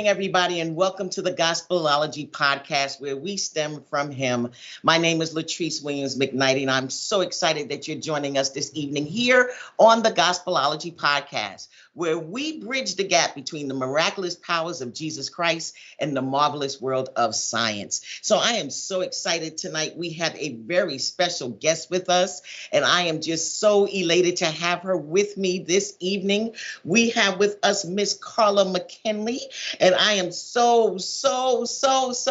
everybody, and welcome to the Gospelology podcast, where we stem from Him. My name is Latrice Williams McKnight, and I'm so excited that you're joining us this evening here on the Gospelology podcast, where we bridge the gap between the miraculous powers of Jesus Christ and the marvelous world of science. So I am so excited tonight. We have a very special guest with us, and I am just so elated to have her with me this evening. We have with us Miss Carla McKinney, and I am so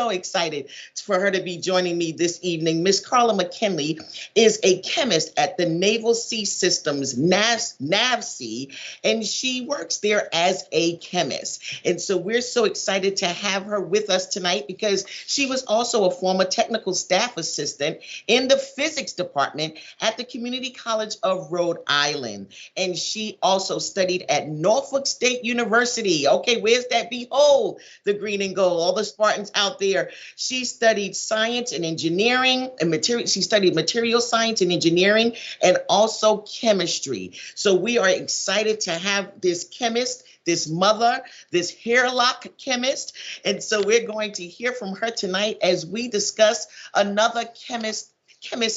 excited for her to be joining me this evening. Miss Carla McKinney is a chemist at the Naval Sea Systems, NAVSEA, and she works there as a chemist. And so we're so excited to have her with us tonight because she was also a former technical staff assistant in the physics department at the Community College of Rhode Island. And she also studied at Norfolk State University. Okay, where's that? Behold, the green and gold, all the Spartans out there. She studied science and engineering and material. She studied material science and engineering and also chemistry. So we are excited to have this chemist, this mother, this hairlock chemist. And so we're going to hear from her tonight as we discuss another chemist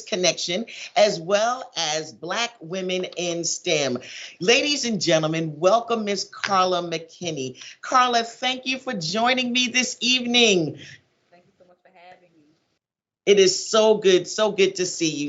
connection, as well as Black women in STEM. Ladies and gentlemen, welcome Miss Carla McKinney. Carla, thank you for joining me this evening. Thank you so much for having me. It is so good to see you,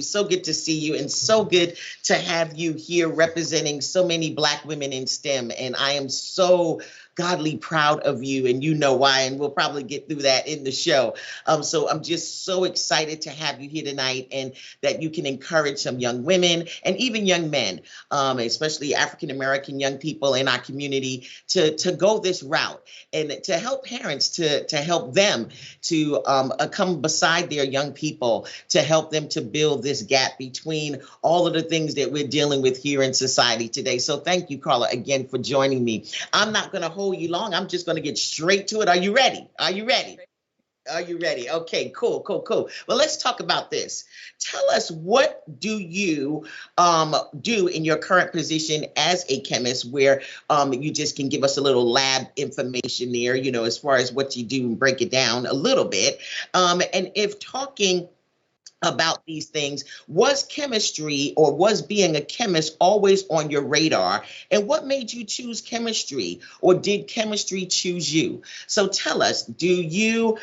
and so good to have you here representing so many Black women in STEM. And I am so godly proud of you, and you know why, and we'll probably get through that in the show. So I'm just so excited to have you here tonight, and that you can encourage some young women and even young men, especially African-American young people in our community, to go this route, and to help parents to help them to come beside their young people, to help them to build this gap between all of the things that we're dealing with here in society today. So thank you, Carla, again for joining me. I'm not going to hold you long. I'm just going to get straight to it. Are you ready? Okay, cool. Well, let's talk about this. Tell us, what do you do in your current position as a chemist, where you just can give us a little lab information there, as far as what you do, and break it down a little bit. And if talking about these things, was chemistry, or was being a chemist, always on your radar? And what made you choose chemistry, or did chemistry choose you? So tell us, do you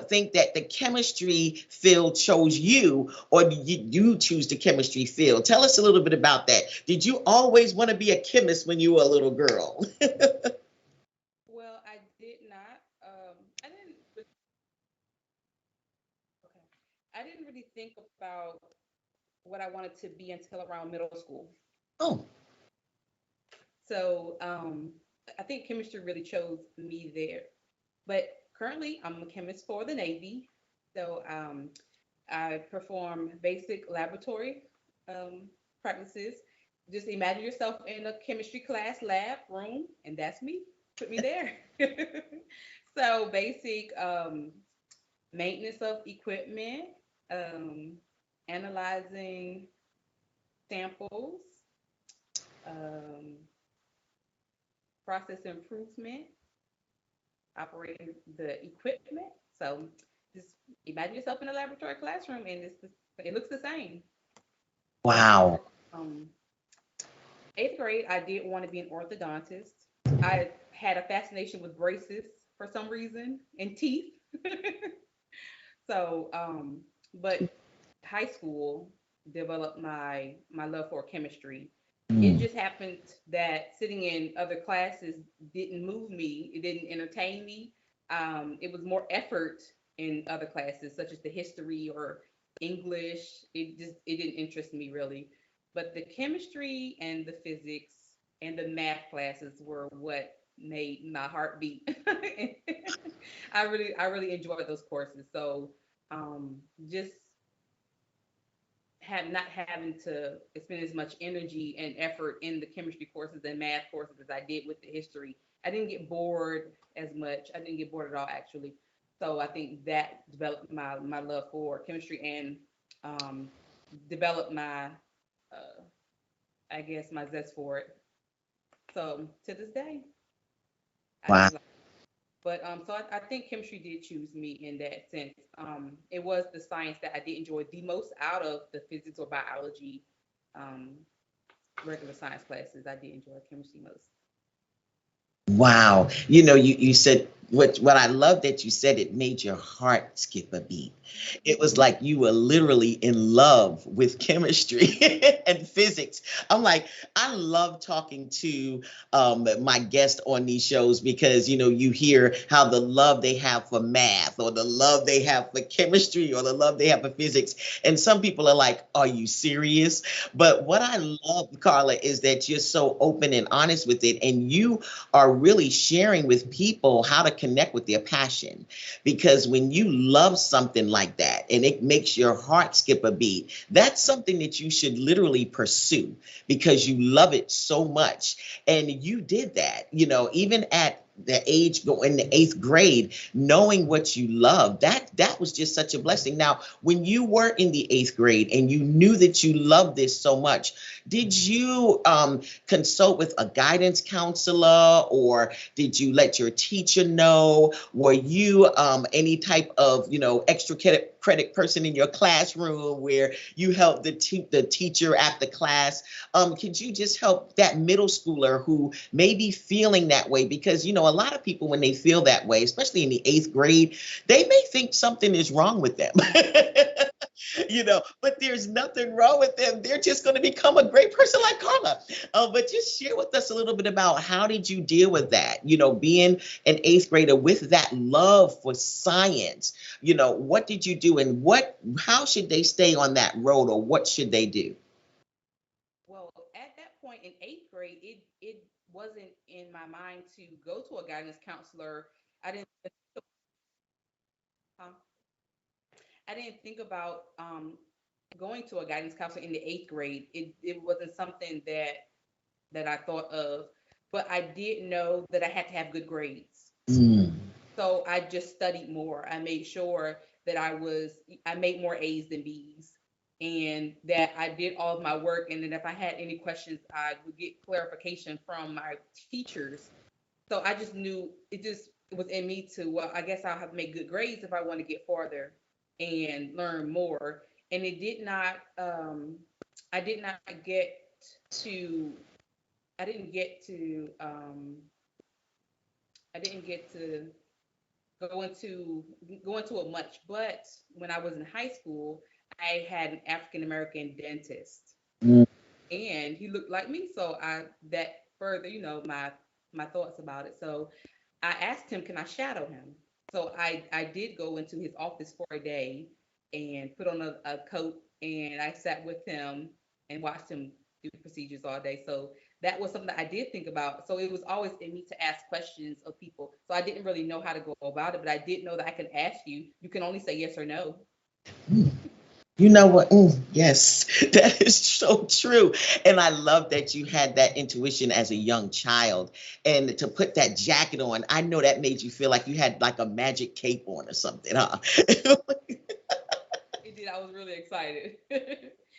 think that the chemistry field chose you, or did you choose the chemistry field? Tell us a little bit about that. Did you always want to be a chemist when you were a little girl? Well, I did not. I didn't. Okay. I didn't really think about what I wanted to be until around middle school. Oh, So I think chemistry really chose me there. But currently, I'm a chemist for the Navy. So I perform basic laboratory um, practices. Just imagine yourself in a chemistry class lab room, and that's me. Put me there. So basic maintenance of equipment, um, analyzing samples, um, process improvement, operating the equipment. So just imagine yourself in a laboratory classroom, and it looks the same. wow. Um, Eighth grade, I did want to be an orthodontist. I had a fascination with braces for some reason and teeth. So, but high school developed my love for chemistry. It Mm. just happened that sitting in other classes didn't move me. It didn't entertain me. It was more effort in other classes, such as the history or English. It didn't interest me really. But the chemistry and the physics and the math classes were what made my heart beat. I really enjoyed those courses. So just have not having to spend as much energy and effort in the chemistry courses and math courses as I did with the history. I didn't get bored as much. I didn't get bored at all, actually. So I think that developed my love for chemistry, and um, developed my, uh, I guess, my zest for it. So to this day, I Wow. do like. But so I think chemistry did choose me in that sense. It was the science that I did enjoy the most out of the physics or biology, um, regular science classes. I did enjoy chemistry most. Wow. You said what I love that you said it made your heart skip a beat. It was like you were literally in love with chemistry and physics. I'm like, I love talking to my guests on these shows because you hear how the love they have for math or the love they have for chemistry or the love they have for physics. And some people are like, are you serious? But what I love, Carla, is that you're so open and honest with it, and you are really sharing with people how to connect with their passion. Because when you love something like that and it makes your heart skip a beat, that's something that you should literally pursue because you love it so much. And you did that, even at the age go in the eighth grade, knowing what you love, that was just such a blessing. Now, when you were in the eighth grade and you knew that you loved this so much, did you consult with a guidance counselor, or did you let your teacher know? Were you any type of extra credit person in your classroom where you helped the teacher after class? Could you just help that middle schooler who may be feeling that way? Because a lot of people, when they feel that way, especially in the eighth grade, they may think something is wrong with them. But there's nothing wrong with them. They're just going to become a great person like Carla. But just share with us a little bit about how did you deal with that? Being an eighth grader with that love for science. What did you do, and how should they stay on that road, or what should they do? Well, at that point in eighth grade, it wasn't in my mind to go to a guidance counselor. I didn't. um, I didn't think about going to a guidance counselor in the eighth grade. It wasn't something that I thought of, but I did know that I had to have good grades. Mm. So I just studied more. I made sure that I made more A's than B's, and that I did all of my work. And then if I had any questions, I would get clarification from my teachers. So I just knew it was in me to, well, I guess I'll have to make good grades if I want to get farther and learn more. And I did not get to, I didn't get to, I didn't get to go into go into it much. But when I was in high school, I had an African American dentist, Mm. and he looked like me. So I that further, my thoughts about it. So I asked him, can I shadow him? So I did go into his office for a day and put on a coat, and I sat with him and watched him do procedures all day. So that was something that I did think about. So it was always in me to ask questions of people. So I didn't really know how to go about it, but I did know that I can ask you. You can only say yes or no. You know what? Yes, that is so true. And I love that you had that intuition as a young child. And to put that jacket on, I know that made you feel like you had like a magic cape on or something, huh? It did. I was really excited.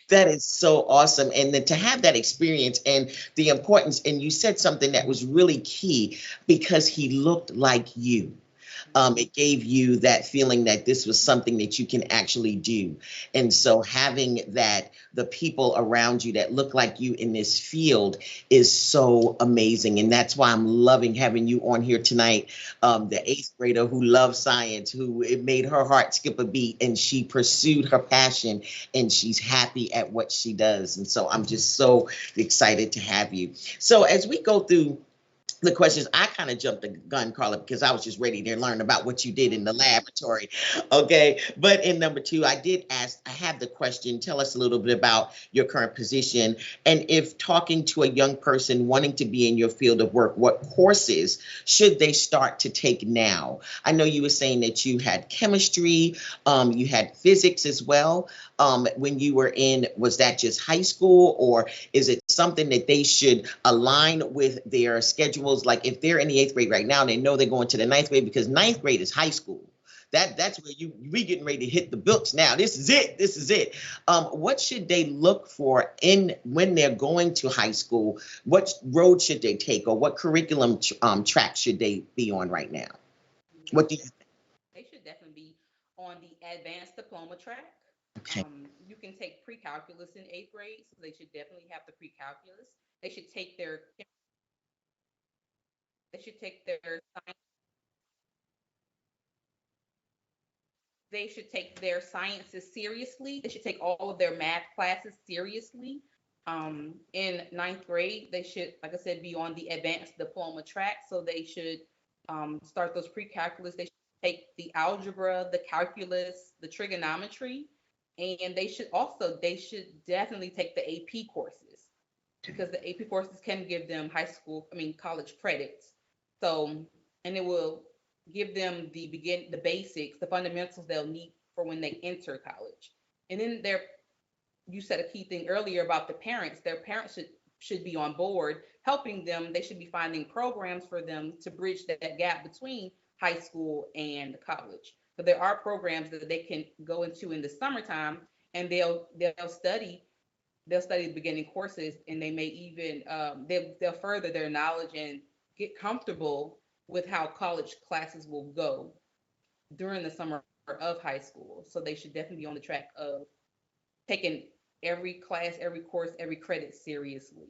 That is so awesome. And then to have that experience and the importance, and you said something that was really key because he looked like you. It gave you that feeling that this was something that you can actually do. And so having that, the people around you that look like you in this field is so amazing. And that's why I'm loving having you on here tonight. The eighth grader who loves science, who it made her heart skip a beat, and she pursued her passion, and she's happy at what she does. And so I'm just so excited to have you. So as we go through the questions, I kind of jumped the gun, Carla, because I was just ready to learn about what you did in the laboratory. Okay. But in number two, I have the question, tell us a little bit about your current position. And if talking to a young person wanting to be in your field of work, what courses should they start to take now? I know you were saying that you had chemistry, you had physics as well. When you were in, was that just high school, or is it something that they should align with their schedules? Like if they're in the eighth grade right now, they know they're going to the ninth grade because ninth grade is high school. That's where we getting ready to hit the books now. This is it. This is it. What should they look for in when they're going to high school? What road should they take, or what curriculum track should they be on right now? What do you? they should definitely be on the advanced diploma track. Okay. You can take pre-calculus in eighth grade, so they should definitely have the pre-calculus. They should take their they should take their they should take their sciences seriously. They should take all of their math classes seriously. In ninth grade, they should, like I said, be on the advanced diploma track. So they should start those pre-calculus. They should take the algebra, the calculus, the trigonometry, and they should definitely take the AP courses because the AP courses can give them college credits. So, and it will give them the basics, the fundamentals they'll need for when they enter college. And then you said a key thing earlier about the parents. Their parents should be on board helping them. They should be finding programs for them to bridge that gap between high school and college. So there are programs that they can go into in the summertime, and they'll study the beginning courses, and they may even they'll further their knowledge and get comfortable with how college classes will go during the summer of high school. So they should definitely be on the track of taking every class, every course, every credit seriously.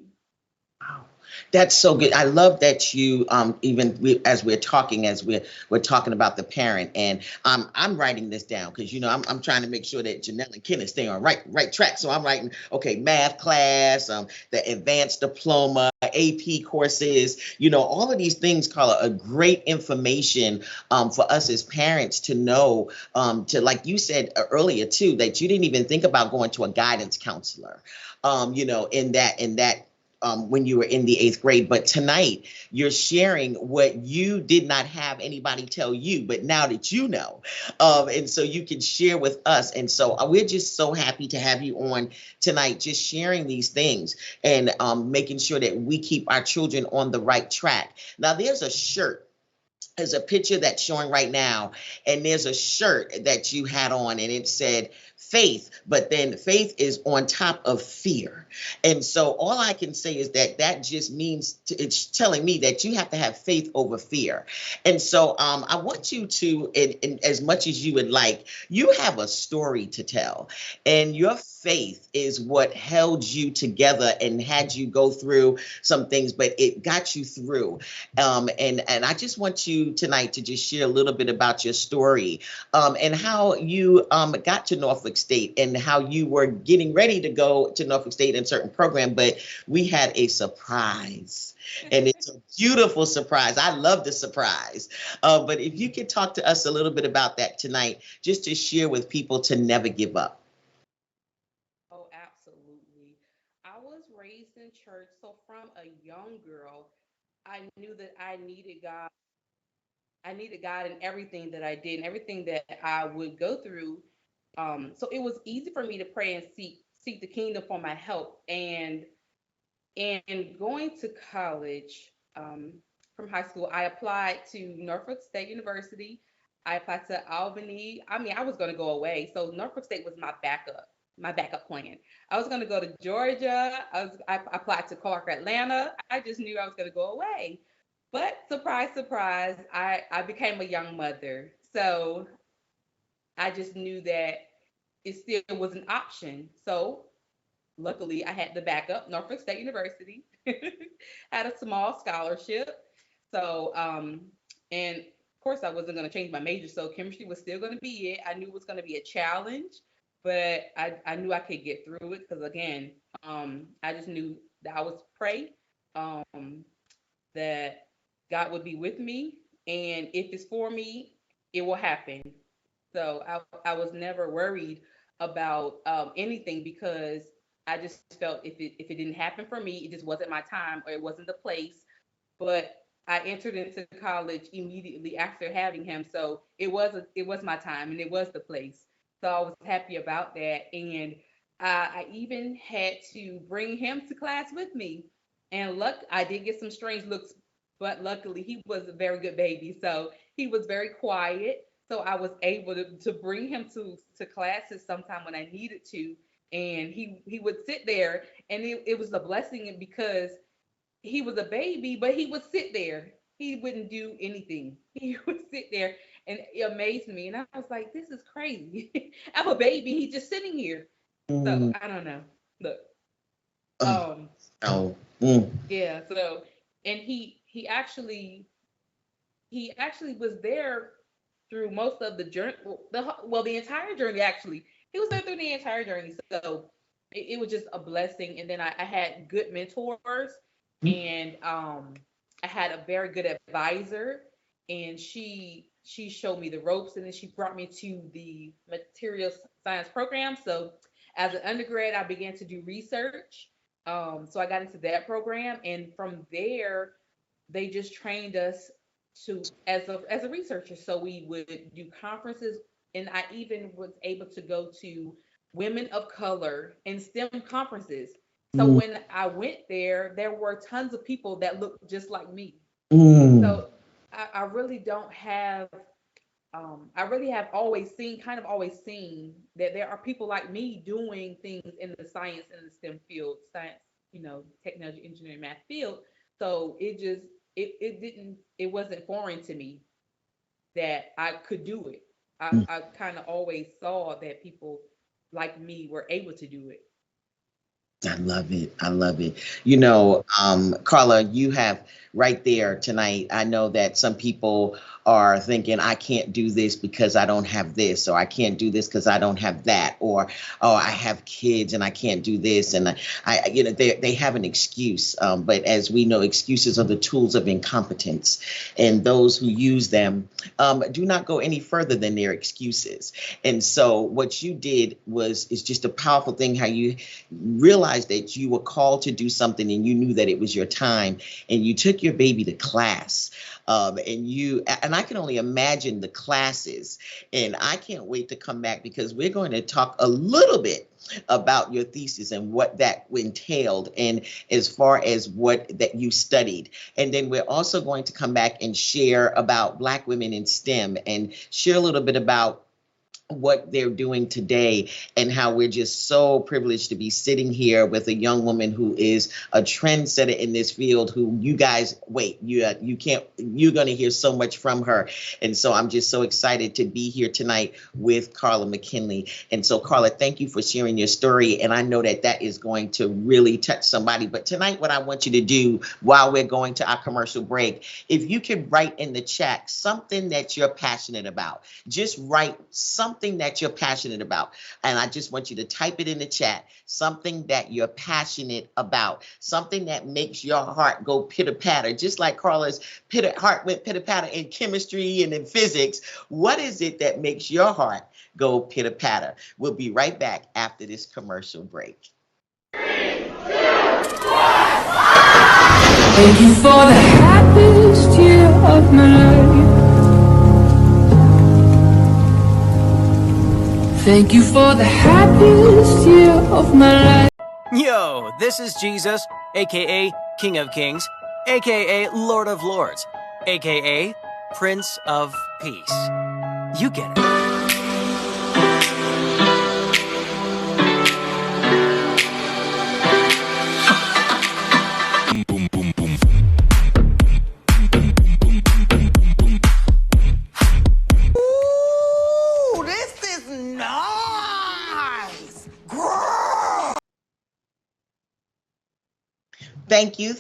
Wow. That's so good. I love that you even as we're talking about the parent, and I'm writing this down because I'm trying to make sure that Janelle and Kenneth stay on right track. So I'm writing, okay, math class, the advanced diploma, AP courses, all of these things, Carla, are great information for us as parents to know, to, like you said earlier too, that you didn't even think about going to a guidance counselor, in that when you were in the eighth grade. But tonight, you're sharing what you did not have anybody tell you, but now that you know, and so you can share with us. And so we're just so happy to have you on tonight, just sharing these things and making sure that we keep our children on the right track. Now, there's a shirt. There's a picture that's showing right now, and there's a shirt that you had on, and it said faith, but then faith is on top of fear. And so all I can say is that just means it's telling me that you have to have faith over fear. And so I want you to, in as much as you would like, you have a story to tell, and your faith is what held you together and had you go through some things, but it got you through. And I just want you tonight to just share a little bit about your story, and how you got to Norfolk State and how you were getting ready to go to Norfolk State in a certain program, but we had a surprise. And it's a beautiful surprise. I love the surprise. But if you could talk to us a little bit about that tonight, just to share with people to never give up. Oh, absolutely. I was raised in church, so from a young girl, I knew that I needed God. I needed God in everything that I did and everything that I would go through. So it was easy for me to pray and seek the kingdom for my help. And going to college, from high school, I applied to Norfolk State University. I applied to Albany. I mean, I was going to go away, so Norfolk State was my backup plan. I was going to go to Georgia. I applied to Clark Atlanta. I just knew I was going to go away. But surprise, surprise, I became a young mother. So I just knew that it still was an option. So luckily, I had the backup, Norfolk State University, had a small scholarship. So, and of course, I wasn't going to change my major. So chemistry was still going to be it. I knew it was going to be a challenge, but I knew I could get through it because, again, I just knew that I was pray, um, that God would be with me. And if it's for me, it will happen. So I was never worried about anything because I just felt if it didn't happen for me, it just wasn't my time or it wasn't the place. But I entered into college immediately after having him, so it was my time and it was the place. So I was happy about that, and I even had to bring him to class with me. And I did get some strange looks, but luckily he was a very good baby, so he was very quiet. So I was able to bring him to classes sometime when I needed to, and he would sit there, and it was a blessing because he was a baby, but he would sit there. He wouldn't do anything. He would sit there And it amazed me. And I was like, this is crazy. I'm a baby. He's just sitting here. So Mm. I don't know. Look, Oh, um, oh. Mm. yeah. So, and he actually was there through most of the journey, the entire journey actually. He was there through the entire journey. So it was just a blessing. And then I had good mentors, and I had a very good advisor, and she showed me the ropes, and then she brought me to the material science program. So as an undergrad, I began to do research. So I got into that program, and from there they just trained us to as a researcher. So we would do conferences, and I even was able to go to women of color and STEM conferences. So Mm. when I went there, there were tons of people that looked just like me. Mm. So I really don't have I really have always seen that there are people like me doing things in the science and the STEM field, science, technology, engineering, math field. So it wasn't foreign to me that I could do it. I kind of always saw that people like me were able to do it. I love it. I love it. You know, Carla, you have right there tonight. I know that some people are thinking, I can't do this because I don't have this, or I can't do this because I don't have that, or oh, I have kids and I can't do this, and they have an excuse. But as we know, excuses are the tools of incompetence, and those who use them do not go any further than their excuses. And so, what you did is just a powerful thing. How you realized that you were called to do something and you knew that it was your time, and you took your baby to class, and I can only imagine the classes, and I can't wait to come back because we're going to talk a little bit about your thesis and what that entailed, and as far as what that you studied. And then we're also going to come back and share about Black women in STEM and share a little bit about what they're doing today, and how we're just so privileged to be sitting here with a young woman who is a trendsetter in this field, who you guys wait, you can't, you're going to hear so much from her. And so I'm just so excited to be here tonight with Carla McKinney. And so, Carla, thank you for sharing your story, and I know that that is going to really touch somebody. But tonight, what I want you to do while we're going to our commercial break, if you could write in the chat something that you're passionate about. Just write something that you're passionate about. And I just want you to type it in the chat. Something that you're passionate about. Something that makes your heart go pitter patter. Just like Carla's heart went pitter patter in chemistry and in physics. What is it that makes your heart go pitter patter? We'll be right back after this commercial break. Thank you for the happiest year of my life. Thank you for the happiest year of my life. Yo, this is Jesus, aka King of Kings, aka Lord of Lords, aka Prince of Peace. You get it. Ooh, this is nice. Thank you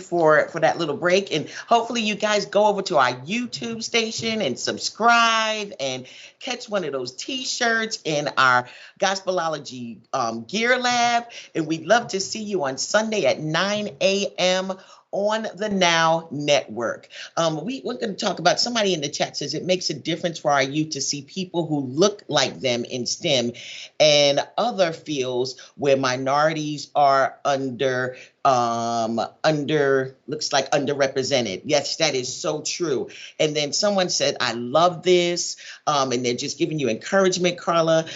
for that little break, and hopefully you guys go over to our YouTube station and subscribe and catch one of those T-shirts in our Gospelology Gear Lab, and we'd love to see you on Sunday at 9 a.m. on the Now Network. We're going to talk about, somebody in the chat says it makes a difference for our youth to see people who look like them in STEM and other fields where minorities are looks like underrepresented. Yes, that is so true. And then someone said, I love this. And they're just giving you encouragement, Carla,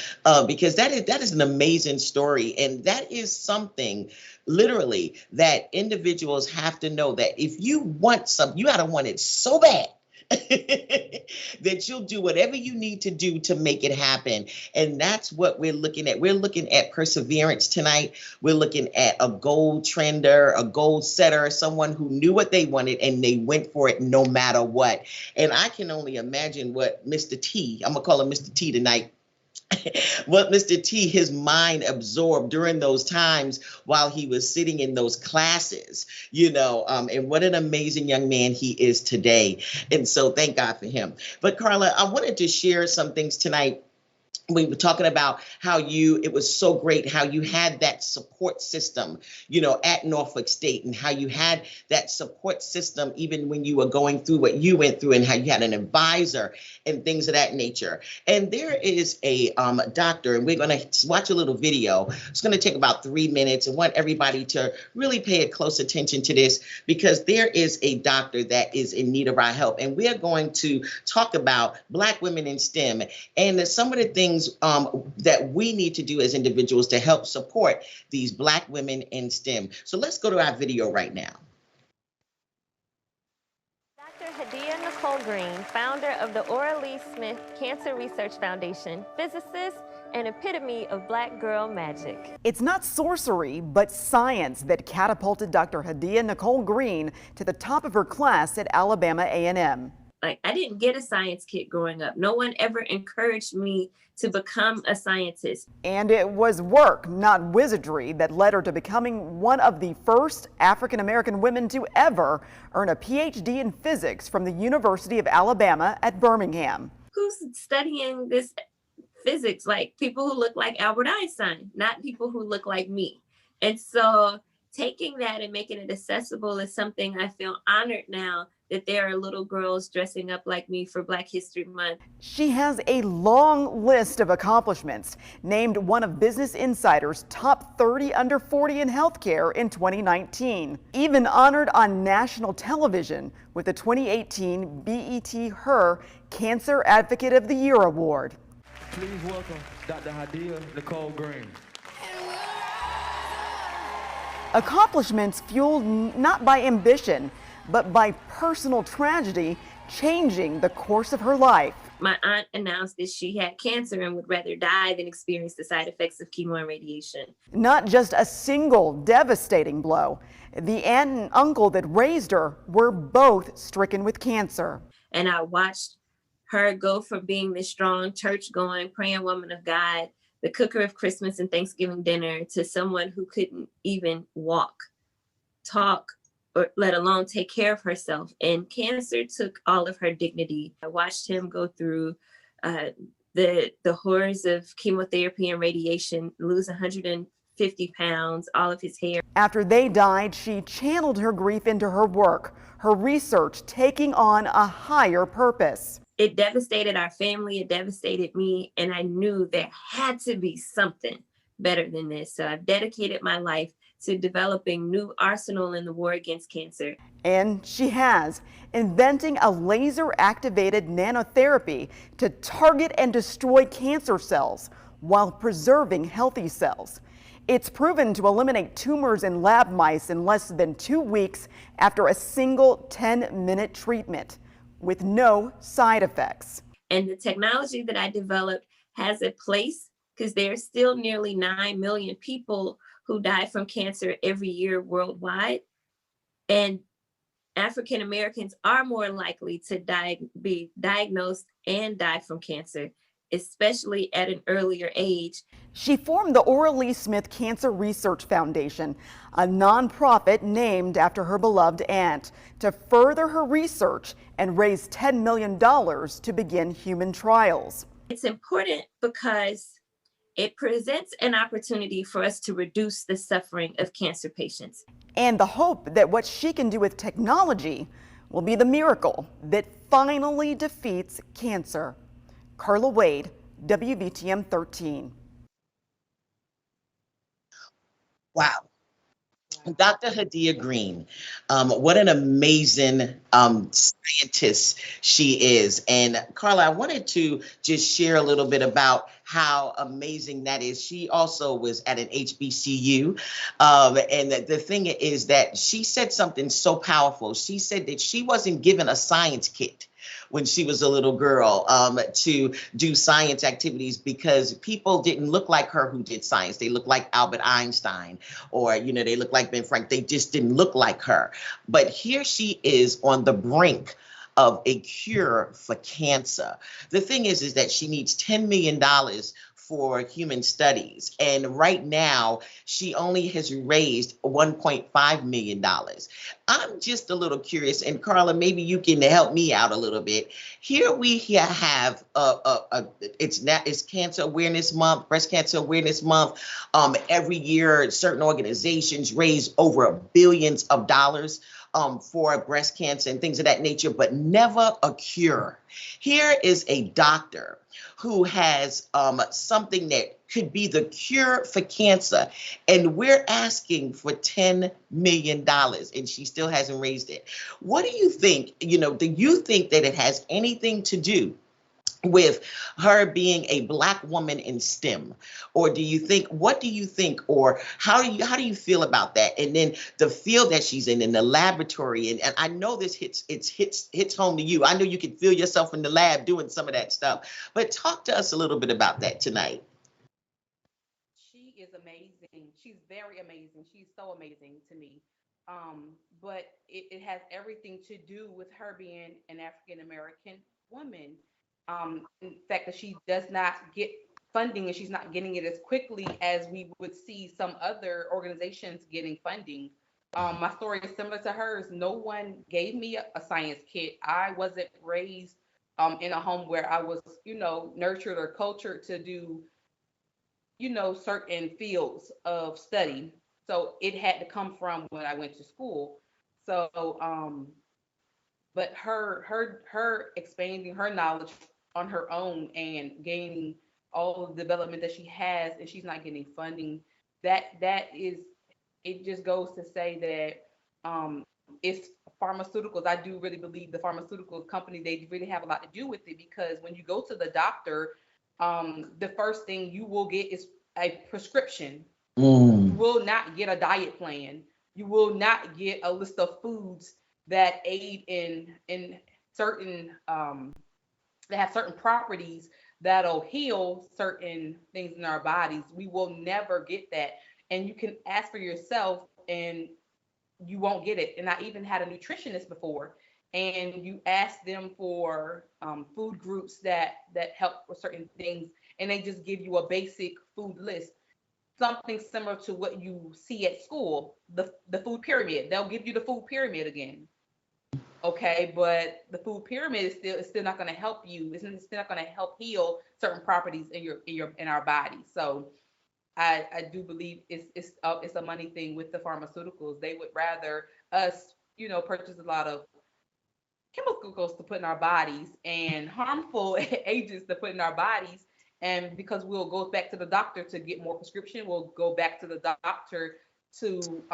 because that is an amazing story. And that is something literally that individuals have to know, that if you want something, you got to want it so bad that you'll do whatever you need to do to make it happen. And that's what we're looking at. We're looking at perseverance tonight. We're looking at a goal trender, a goal setter, someone who knew what they wanted and they went for it no matter what. And I can only imagine what Mr. T, I'm gonna call him Mr. T tonight, what Mr. T, his mind absorbed during those times while he was sitting in those classes, and what an amazing young man he is today. And so thank God for him. But Carla, I wanted to share some things tonight. We were talking about how it was so great how you had that support system, at Norfolk State, and how you had that support system even when you were going through what you went through, and how you had an advisor and things of that nature. And there is a doctor, and we're going to watch a little video. It's going to take about 3 minutes. I want everybody to really pay close attention to this, because there is a doctor that is in need of our help. And we are going to talk about Black women in STEM and some of the things that we need to do as individuals to help support these Black women in STEM. So let's go to our video right now. Dr. Hadia Nicole Green, founder of the Ora Lee Smith Cancer Research Foundation, physicist and epitome of Black girl magic. It's not sorcery, but science that catapulted Dr. Hadia Nicole Green to the top of her class at Alabama A&M. Like, I didn't get a science kit growing up. No one ever encouraged me to become a scientist. And it was work, not wizardry, that led her to becoming one of the first African-American women to ever earn a PhD in physics from the University of Alabama at Birmingham. Who's studying this physics? Like, people who look like Albert Einstein, not people who look like me. And so taking that and making it accessible is something I feel honored now that there are little girls dressing up like me for Black History Month. She has a long list of accomplishments, named one of Business Insider's top 30 under 40 in healthcare in 2019. Even honored on national television with the 2018 BET Her Cancer Advocate of the Year Award. Please welcome Dr. Hadia Nicole Green. Accomplishments fueled not by ambition, but by personal tragedy, changing the course of her life. My aunt announced that she had cancer and would rather die than experience the side effects of chemo and radiation. Not just a single devastating blow. The aunt and uncle that raised her were both stricken with cancer. And I watched her go from being this strong, church-going, praying woman of God, the cooker of Christmas and Thanksgiving dinner, to someone who couldn't even walk, talk, or let alone take care of herself. And cancer took all of her dignity. I watched him go through the horrors of chemotherapy and radiation, lose 150 pounds, all of his hair. After they died, she channeled her grief into her work, her research taking on a higher purpose. It devastated our family, it devastated me, and I knew there had to be something better than this. So I've dedicated my life to developing new arsenal in the war against cancer. And she has, inventing a laser-activated nanotherapy to target and destroy cancer cells while preserving healthy cells. It's proven to eliminate tumors in lab mice in less than 2 weeks after a single 10-minute treatment, with no side effects. And the technology that I developed has a place, because there are still nearly 9 million people who die from cancer every year worldwide. And African Americans are more likely to be diagnosed and die from cancer, especially at an earlier age. She formed the Ora Lee Smith Cancer Research Foundation, a nonprofit named after her beloved aunt, to further her research and raise $10 million to begin human trials. It's important because it presents an opportunity for us to reduce the suffering of cancer patients. And the hope that what she can do with technology will be the miracle that finally defeats cancer. Carla Wade, WVTM 13. Wow. Dr. Hadia Green, what an amazing scientist she is. And Carla, I wanted to just share a little bit about how amazing that is. She also was at an HBCU. And the thing is that she said something so powerful. She said that she wasn't given a science kit. when she was a little girl, to do science activities because people didn't look like her who did science. They looked like Albert Einstein, or, they looked like Ben Frank. They just didn't look like her. But here she is on the brink of a cure for cancer. The thing is that she needs $10 million for human studies. And right now, she only has raised $1.5 million. I'm just a little curious, and Carla, maybe you can help me out a little bit. Here we have it's Cancer Awareness Month, Breast Cancer Awareness Month. Every year, certain organizations raise over billions of dollars for breast cancer and things of that nature, but never a cure. Here is a doctor who has something that could be the cure for cancer, and we're asking for $10 million, and she still hasn't raised it. What do you think? Do you think that it has anything to do with her being a Black woman in STEM? Or what do you think, or how do you feel about that? And then the field that she's in the laboratory, and I know this hits home to you. I know you can feel yourself in the lab doing some of that stuff, but talk to us a little bit about that tonight. She is amazing. She's very amazing. She's so amazing to me. But it has everything to do with her being an African American woman. In fact, that she does not get funding, and she's not getting it as quickly as we would see some other organizations getting funding. My story is similar to hers. No one gave me a science kit. I wasn't raised in a home where I was, nurtured or cultured to do, certain fields of study. So it had to come from when I went to school. So, but her expanding her knowledge on her own and gaining all the development that she has, and she's not getting funding. That is, it just goes to say that it's pharmaceuticals. I do really believe the pharmaceutical company, they really have a lot to do with it, because when you go to the doctor, the first thing you will get is a prescription. You will not get a diet plan. You will not get a list of foods that aid in certain that have certain properties that'll heal certain things in our bodies. We will never get that. And you can ask for yourself and you won't get it. And I even had a nutritionist before, and you ask them for food groups that help with certain things, and they just give you a basic food list, something similar to what you see at school, the food pyramid. They'll give you the food pyramid again. Okay, but the food pyramid is still not going to help you. It's still not going to help heal certain properties in our body. So I do believe it's a money thing with the pharmaceuticals. They would rather us, purchase a lot of chemicals to put in our bodies and harmful agents to put in our bodies. And because we'll go back to the doctor to get more prescription, we'll go back to the doctor to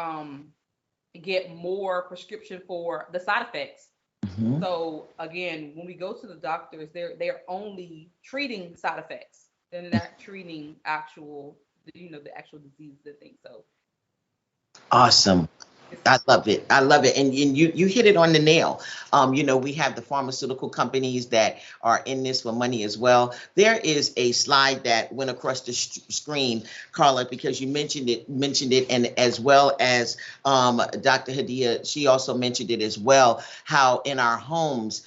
get more prescription for the side effects. So again, when we go to the doctors, they're only treating side effects. They're not treating the actual disease and things. So awesome. I love it. I love it. And you hit it on the nail. We have the pharmaceutical companies that are in this for money as well. There is a slide that went across the screen, Carla, because you mentioned it, and as well as Dr. Hadia, she also mentioned it as well, how in our homes,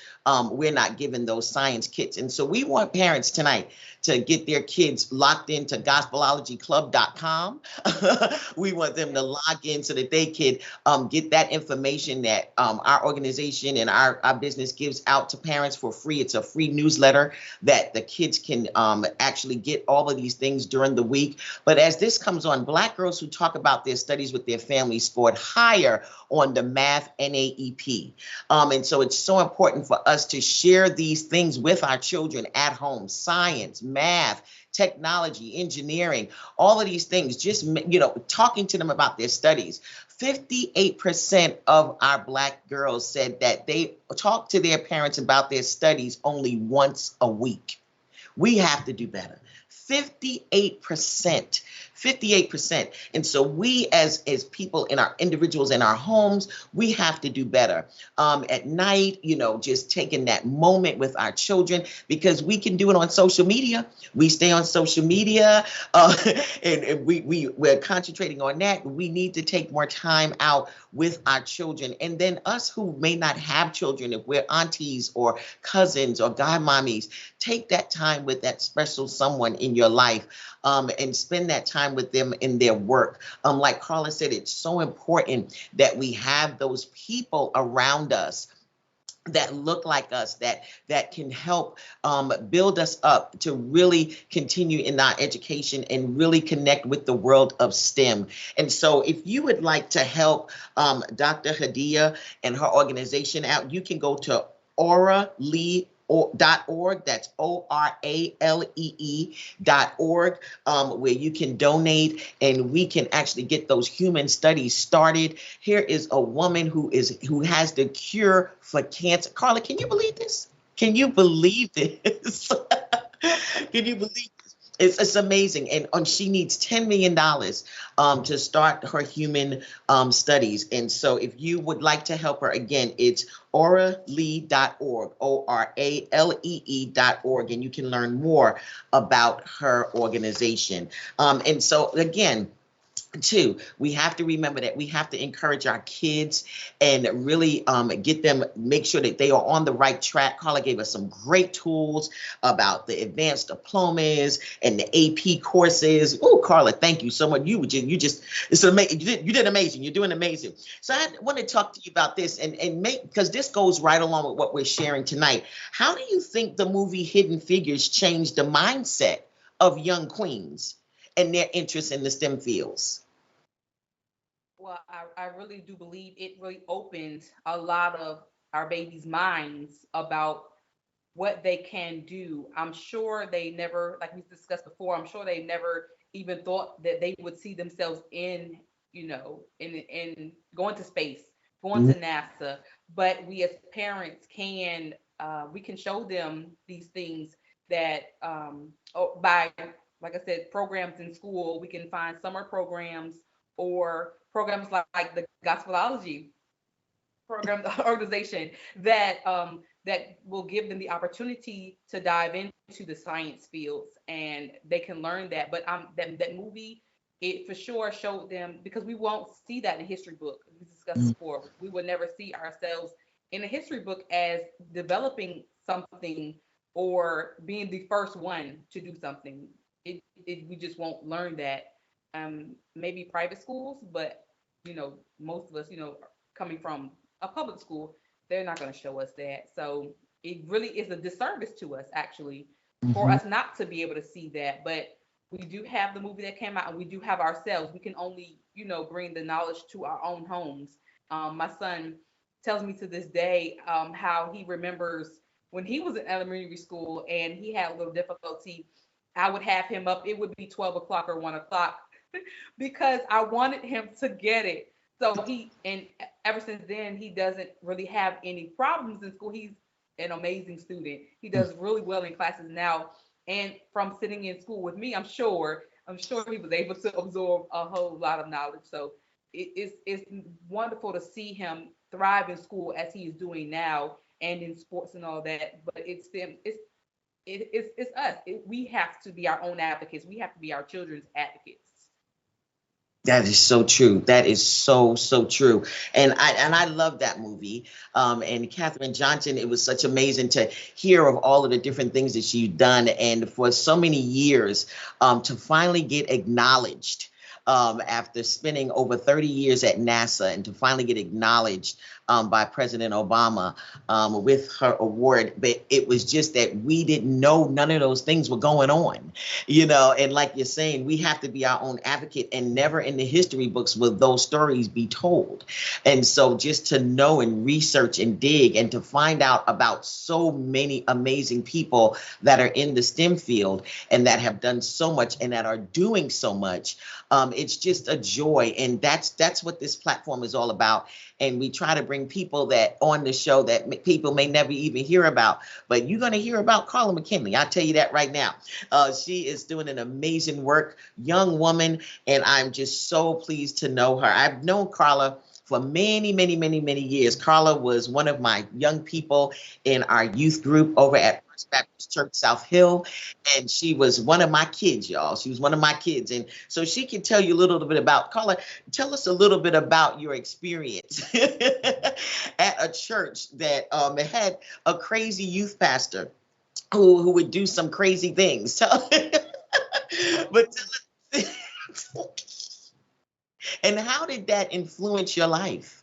we're not given those science kits. And so we want parents tonight to get their kids locked into gospelologyclub.com. We want them to log in so that they could get that information that our organization and our business gives out to parents for free. It's a free newsletter that the kids can actually get all of these things during the week. But as this comes on, Black girls who talk about their studies with their families scored higher on the math NAEP. And so it's so important for us to share these things with our children at home: science, math, technology, engineering, all of these things, just, talking to them about their studies. 58% of our Black girls said that they talk to their parents about their studies only once a week. We have to do better. 58%. 58%. And so we as people in our individuals in our homes, we have to do better. At night, just taking that moment with our children, because we can do it on social media. We stay on social media, and we're concentrating on that. We need to take more time out with our children. And then us who may not have children, if we're aunties or cousins or godmommies, take that time with that special someone in your life, and spend that time with them in their work. Like Carla said, it's so important that we have those people around us that look like us, that can help build us up to really continue in our education and really connect with the world of STEM. And so if you would like to help Dr. Hadia and her organization out, you can go to oralee.org. That's ORALEE.org, where you can donate and we can actually get those human studies started. Here is a woman who has the cure for cancer. Carla, can you believe this? Can you believe this? Can you believe this? It's amazing. And she needs $10 million to start her human studies. And so if you would like to help her, again, it's oralee.org, ORALEE.org, and you can learn more about her organization. And so again, two, we have to remember that we have to encourage our kids and really get them, make sure that they are on the right track. Carla gave us some great tools about the advanced diplomas and the AP courses. Oh, Carla, thank you so much. It's amazing. You did amazing. You're doing amazing. So I want to talk to you about this and because this goes right along with what we're sharing tonight. How do you think the movie Hidden Figures changed the mindset of young queens and their interest in the STEM fields? Well, I really do believe it really opened a lot of our babies' minds about what they can do. I'm sure they never, like we discussed before, I'm sure they never even thought that they would see themselves in going to space, going to NASA. But we as parents we can show them these things that by, like I said, programs in school. We can find summer programs or programs like the Gospelology program, the organization that will give them the opportunity to dive into the science fields, and they can learn that. But that movie, it for sure showed them, because we won't see that in a history book. We discussed before. We would never see ourselves in a history book as developing something or being the first one to do something. We just won't learn that. Maybe private schools, but most of us, coming from a public school, they're not going to show us that. So it really is a disservice to us, actually, for us not to be able to see that. But we do have the movie that came out, and we do have ourselves. We can only, bring the knowledge to our own homes. My son tells me to this day how he remembers when he was in elementary school and he had a little difficulty. I would have him up. It would be 12 o'clock or 1 o'clock because I wanted him to get it. So and ever since then, he doesn't really have any problems in school. He's an amazing student. He does really well in classes now. And from sitting in school with me, I'm sure he was able to absorb a whole lot of knowledge. So it's wonderful to see him thrive in school as he is doing now, and in sports and all that. But it's us. We have to be our own advocates. We have to be our children's advocates. That is so true. That is so true. And I love that movie. And Katherine Johnson, it was such amazing to hear of all of the different things that she's done, and for so many years to finally get acknowledged after spending over 30 years at NASA, and to finally get acknowledged by President Obama with her award. But it was just that we didn't know none of those things were going on, and like you're saying, we have to be our own advocate, and never in the history books will those stories be told. And so just to know and research and dig and to find out about so many amazing people that are in the STEM field and that have done so much and that are doing so much It's just a joy, and that's what this platform is all about. And we try to bring people that on the show that people may never even hear about, but you're going to hear about Carla McKinney. I'll tell you that right now. She is doing an amazing work, young woman, and I'm just so pleased to know her. I've known Carla for many, many, many, many years. Carla was one of my young people in our youth group over at First Baptist Church South Hill, and she was one of my kids, y'all. She was one of my kids, and so she can tell you a little bit about. Carla, tell us a little bit about your experience at a church that had a crazy youth pastor who would do some crazy things. But and how did that influence your life?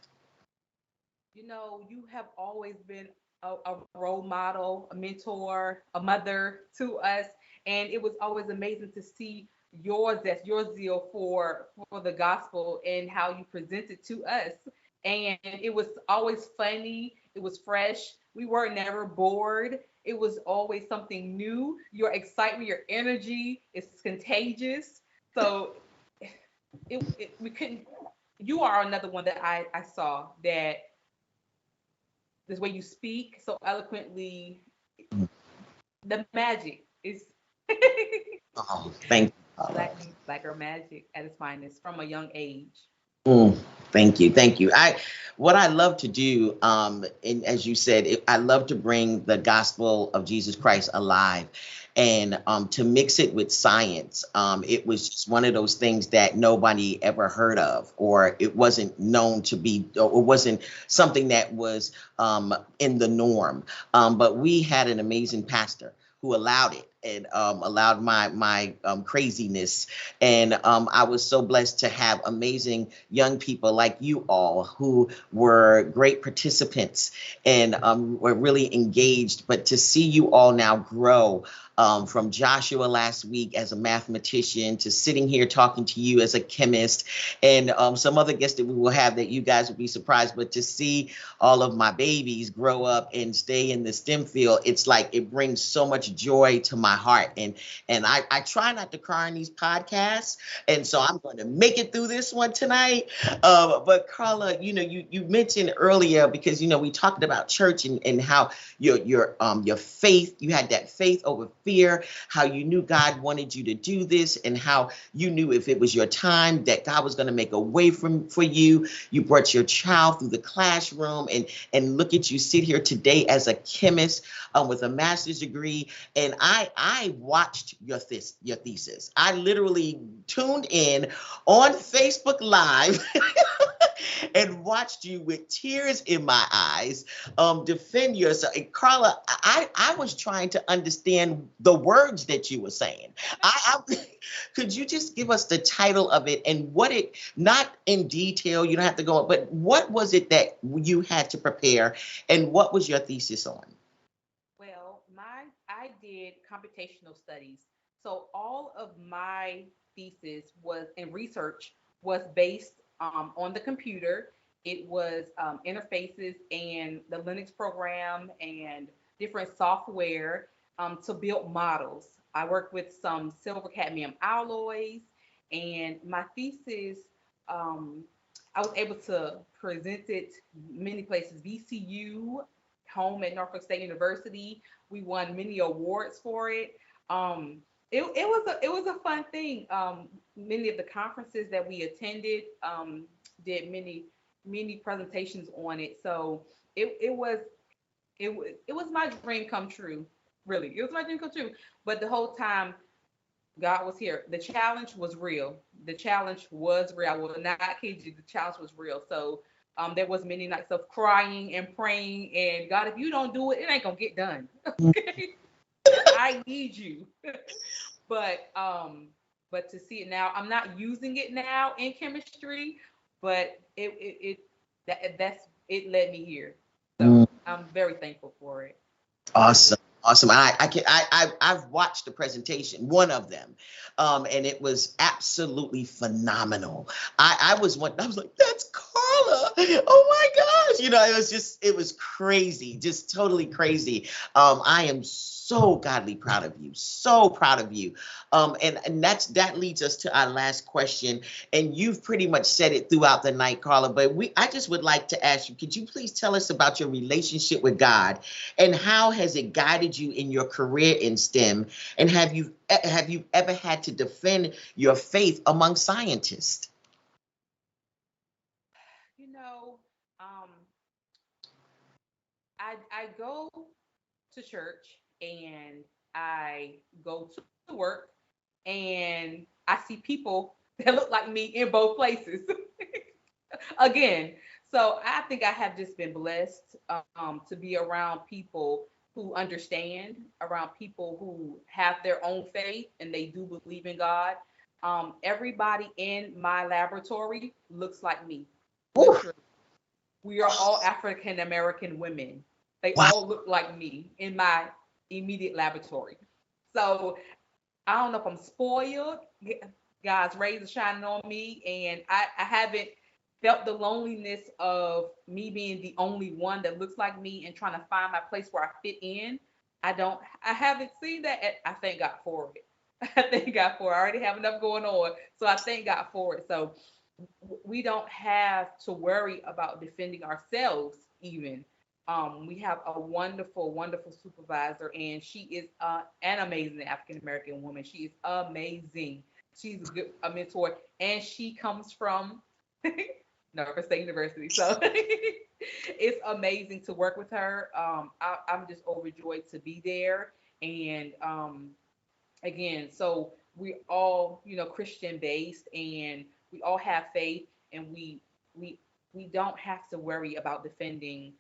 You know, you have always been a role model, a mentor, a mother to us, and it was always amazing to see your zeal for the gospel and how you presented to us. And it was always funny. It was fresh. We were never bored. It was always something new. Your excitement, your energy is contagious. So we couldn't. You are another one that I saw that this way you speak so eloquently. The magic is Oh, thank you, Carla. black girl magic at its finest from a young age. Mm, thank you, thank you. What I love to do, and as you said, I love to bring the gospel of Jesus Christ alive, and to mix it with science. It was just one of those things that nobody ever heard of, or it wasn't known to be, or it wasn't something that was in the norm. But we had an amazing pastor who allowed it, and allowed my craziness. And I was so blessed to have amazing young people like you all who were great participants and were really engaged. But to see you all now grow, from Joshua last week as a mathematician to sitting here talking to you as a chemist, and some other guests that we will have that you guys will be surprised. But to see all of my babies grow up and stay in the STEM field, it's like it brings so much joy to my heart. And I try not to cry in these podcasts, and so I'm going to make it through this one tonight. But Carla, you mentioned earlier, because we talked about church, and how your faith, you had that faith over fear, how you knew God wanted you to do this, and how you knew if it was your time that God was going to make a way for you. You brought your child through the classroom, and look at you sit here today as a chemist with a master's degree. And I watched your thesis. I literally tuned in on Facebook Live and watched you with tears in my eyes defend yourself. And Carla, I was trying to understand the words that you were saying. Could you just give us the title of it and what it, not in detail, you don't have to go, but what was it that you had to prepare, and what was your thesis on? Well, I did computational studies. So all of my thesis was in research was based on the computer. It was interfaces and the Linux program and different software to build models. I worked with some silver cadmium alloys, and my thesis, um, I was able to present it many places. VCU, home at Norfolk State University. We won many awards for it. It was a fun thing. Many of the conferences that we attended did many presentations on it. So it was my dream come true. Really, it was my dream come true. But the whole time God was here. The challenge was real. The challenge was real. I will not kid you. The challenge was real. So there was many nights of crying and praying, and God, if you don't do it, it ain't gonna get done. Okay? I need you. But to see it now, I'm not using it now in chemistry, but that's it led me here. So I'm very thankful for it. Awesome. Awesome. I've watched the presentation, one of them, and it was absolutely phenomenal. I was like, that's Carla. Oh my gosh. It was crazy, just totally crazy. I am so godly proud of you. So proud of you. And that leads us to our last question. And you've pretty much said it throughout the night, Carla, but I just would like to ask you, could you please tell us about your relationship with God and how has it guided you in your career in STEM? And have you ever had to defend your faith among scientists? You know, um, I go to church and I go to work and I see people that look like me in both places again. So I think I have just been blessed to be around people who understand, around people who have their own faith and they do believe in God. Everybody in my laboratory looks like me, Ooh, literally. We are all African American women. They wow. all look like me in my immediate laboratory. So I don't know if I'm spoiled. God's rays are shining on me, and I haven't felt the loneliness of me being the only one that looks like me and trying to find my place where I fit in. I haven't seen that. I thank God for it. I thank God for it. I already have enough going on. So I thank God for it. So we don't have to worry about defending ourselves even. We have a wonderful, wonderful supervisor, and she is an amazing African American woman. She is amazing. She's a mentor, and she comes from Norfolk State University. So it's amazing to work with her. I'm just overjoyed to be there. And again, so we all, Christian based, and we all have faith, and we we don't have to worry about defending,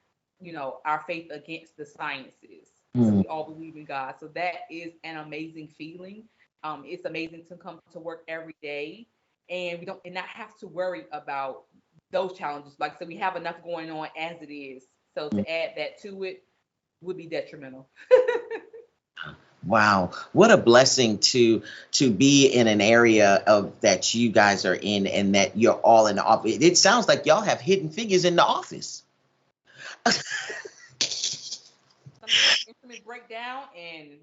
our faith against the sciences, because Mm. we all believe in God. So that is an amazing feeling. It's amazing to come to work every day, and we don't and not have to worry about those challenges. Like I said, we have enough going on as it is. So to add that to it would be detrimental. Wow, what a blessing to be in an area of that you guys are in and that you're all in the office. It sounds like y'all have hidden figures in the office. Sometimes instruments break down and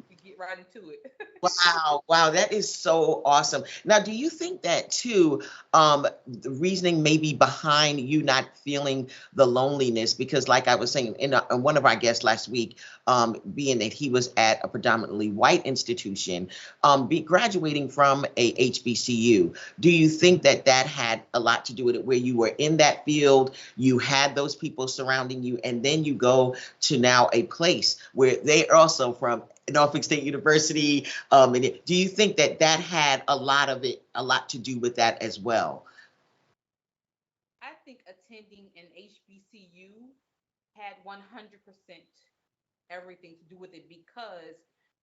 we get right into it. Wow, wow, that is so awesome. Now, do you think that too, the reasoning maybe behind you not feeling the loneliness? Because, like I was saying in one of our guests last week, being that he was at a predominantly white institution, be graduating from a HBCU, do you think that that had a lot to do with it, where you were in that field, you had those people surrounding you, and then you go to now a place where they're also from Norfolk State University. Do you think that that had a lot to do with that as well? I think attending an HBCU had 100% everything to do with it, because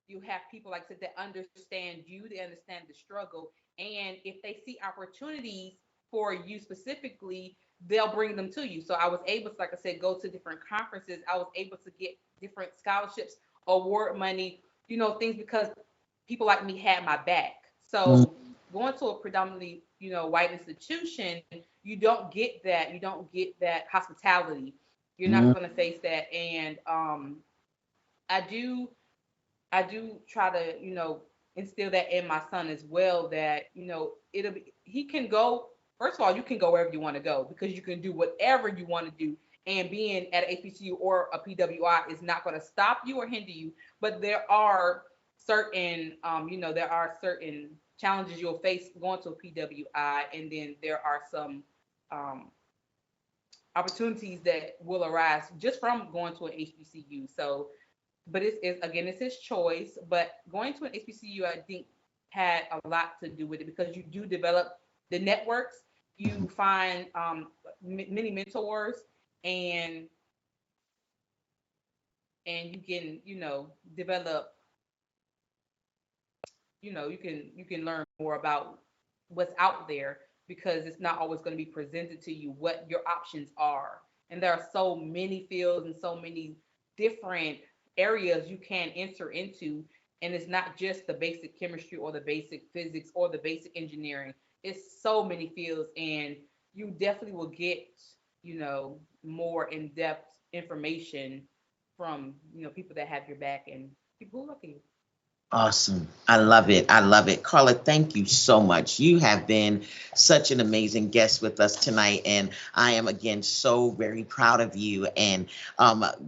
you have people, like I said, that understand you, they understand the struggle, and if they see opportunities for you specifically, they'll bring them to you. So I was able to, like I said, go to different conferences. I was able to get different scholarships, award money, things, because people like me had my back. Mm. So going to a predominantly, white institution, you don't get that. You don't get that hospitality. You're not Mm. going to face that. And I do I do try to, instill that in my son as well, that, he can go, first of all, you can go wherever you want to go, because you can do whatever you want to do. And being at a HBCU or a PWI is not going to stop you or hinder you. But there are certain challenges you'll face going to a PWI. And then there are some um, opportunities that will arise just from going to an HBCU. So, but it's his choice. But going to an HBCU, I think, had a lot to do with it, because you do develop the networks. You find many mentors, and you can, develop. You can learn more about what's out there, because it's not always going to be presented to you what your options are. And there are so many fields and so many different areas you can enter into. And it's not just the basic chemistry or the basic physics or the basic engineering. It's so many fields, and you definitely will get, more in-depth information from, people that have your back and people who look at you. Awesome. I love it. I love it. Carla, thank you so much. You have been such an amazing guest with us tonight. And I am, again, so very proud of you and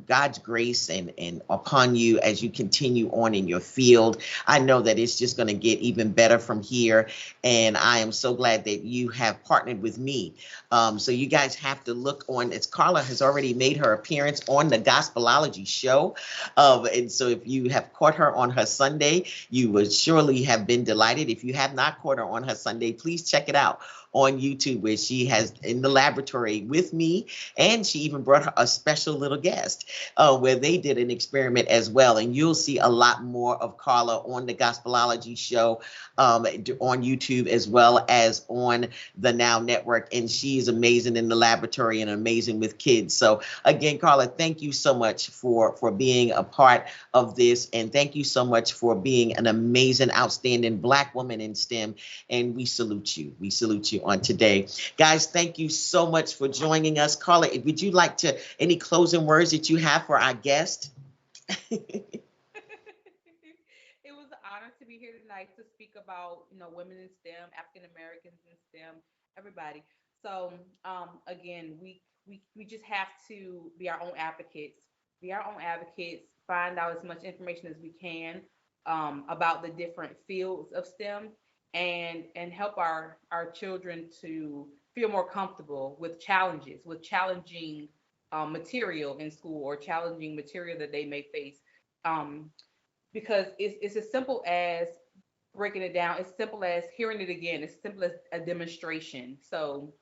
God's grace and upon you as you continue on in your field. I know that it's just going to get even better from here. And I am so glad that you have partnered with me. So you guys have to look on. Carla has already made her appearance on the Gospelology show. And so if you have caught her on her Sunday, you would surely have been delighted. If you have not caught her on her Sunday, please check it out on YouTube, where she has in the laboratory with me, and she even brought her a special little guest where they did an experiment as well. And you'll see a lot more of Carla on the Gospelology show on YouTube as well as on the Now Network. And she is amazing in the laboratory and amazing with kids. So again, Carla, thank you so much for being a part of this. And thank you so much for being an amazing, outstanding Black woman in STEM. And we salute you. We salute you on today. Guys, thank you so much for joining us. Carla, would you like to, any closing words that you have for our guest? It was an honor to be here tonight to speak about, women in STEM, African Americans in STEM, everybody. So again, we just have to be our own advocates. Find out as much information as we can about the different fields of STEM, and help our children to feel more comfortable with challenging material in school, or challenging material that they may face, because it's as simple as breaking it down, as simple as hearing it again, as simple as a demonstration. So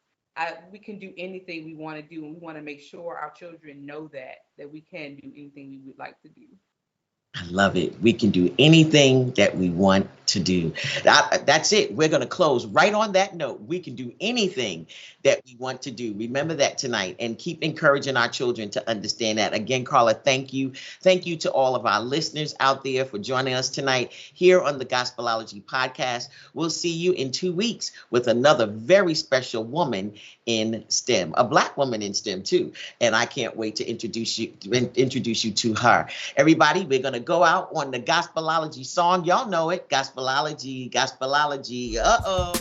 we can do anything we want to do, and we want to make sure our children know that we can do anything we would like to do. I love it. We can do anything that we want to do. That's it. We're going to close right on that note. We can do anything that we want to do. Remember that tonight, and keep encouraging our children to understand that. Again, Carla, thank you. Thank you to all of our listeners out there for joining us tonight here on the Gospelology podcast. We'll see you in 2 weeks with another very special woman in STEM, a Black woman in STEM too. And I can't wait to introduce you to her. Everybody, we're going to go out on the Gospelology song. Y'all know it. Gospelology, Gospelology. Uh-oh.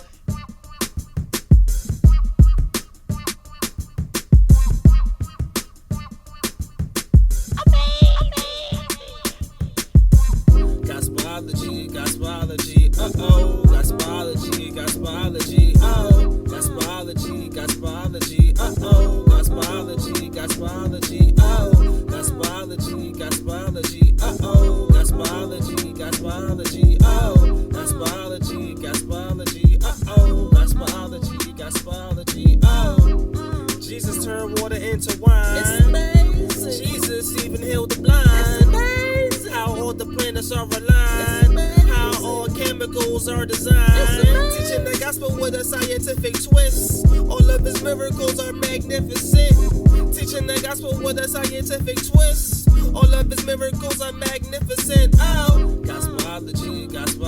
Gospelology, Gospelology, uh-oh. Gospelology, Gospelology, oh. Gospelology, Gospelology, uh-oh. Gospelology, Gospelology, oh. Gospelology, Gospelology, uh-oh. Gospelology, Gospelology, oh. Gospelology, Gospelology, uh-oh. Gospelology, Gospelology, oh. Jesus turned water into wine. It's amazing. Jesus even healed the blind. It's amazing. How all the planets are aligned. How all chemicals are designed. Teaching the gospel with a scientific twist. All of his miracles are magnificent. Teaching the gospel with a scientific twist. All of his miracles are magnificent. Oh, Gospelology, Gospel.